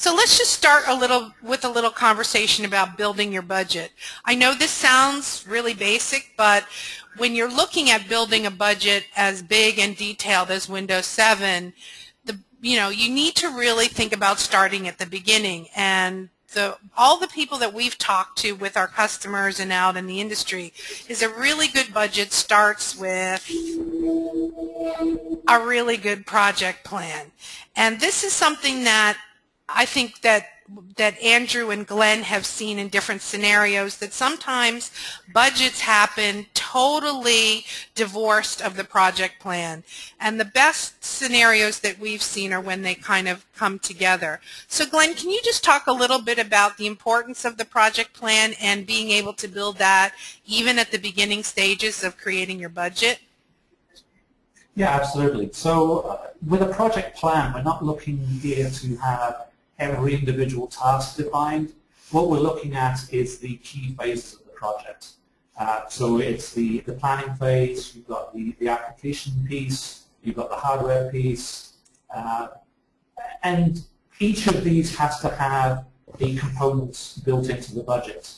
So let's just start with a little conversation about building your budget. I know this sounds really basic, but when you're looking at building a budget as big and detailed as Windows 7, you need to really think about starting at the beginning. And all the people that we've talked to with our customers and out in the industry is a really good budget starts with a really good project plan. And this is something that I think that Andrew and Glenn have seen in different scenarios, that sometimes budgets happen totally divorced of the project plan. And the best scenarios that we've seen are when they kind of come together. So Glenn, can you just talk a little bit about the importance of the project plan and being able to build that even at the beginning stages of creating your budget? Yeah, absolutely. So with a project plan, we're not looking here to have every individual task defined. What we're looking at is the key phases of the project. So it's the planning phase, you've got the application piece, you've got the hardware piece, and each of these has to have the components built into the budget.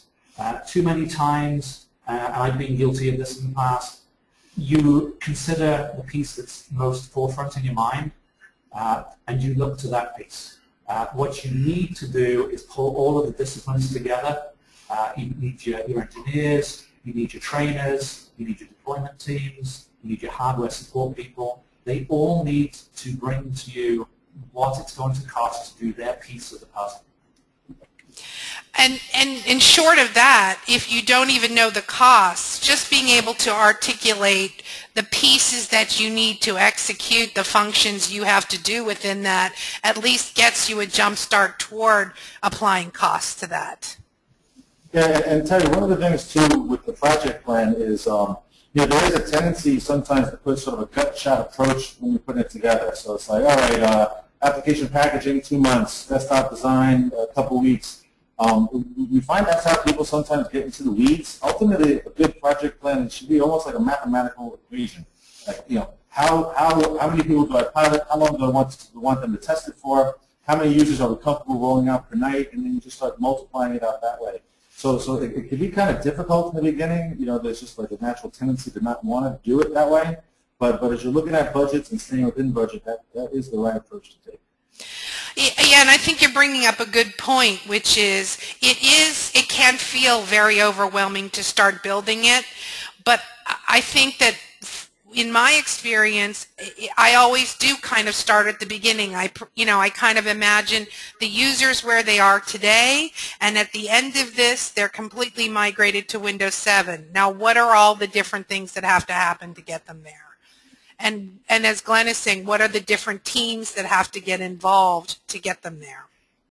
Too many times, and I've been guilty of this in the past, you consider the piece that's most forefront in your mind, and you look to that piece. What you need to do is pull all of the disciplines together. You need your engineers, you need your trainers, you need your deployment teams, you need your hardware support people. They all need to bring to you what it's going to cost to do their piece of the puzzle. And short of that, if you don't even know the costs, just being able to articulate the pieces that you need to execute the functions you have to do within that at least gets you a jump start toward applying costs to that. Yeah, and Terry, one of the things too with the project plan is, there is a tendency sometimes to put sort of a gut shot approach when you're putting it together. So it's like, all right, application packaging, 2 months, desktop design, a couple weeks. We find that's how people sometimes get into the weeds. Ultimately, a good project plan should be almost like a mathematical equation. Like, how many people do I pilot? How long do I want them to test it for? How many users are we comfortable rolling out per night? And then you just start multiplying it out that way. So it can be kind of difficult in the beginning. There's just like a natural tendency to not want to do it that way. But as you're looking at budgets and staying within budget, that is the right approach to take. Yeah, and I think you're bringing up a good point, which is it can feel very overwhelming to start building it, but I think that in my experience, I always do kind of start at the beginning. I kind of imagine the users where they are today, and at the end of this, they're completely migrated to Windows 7. Now, what are all the different things that have to happen to get them there? And as Glenn is saying, what are the different teams that have to get involved to get them there?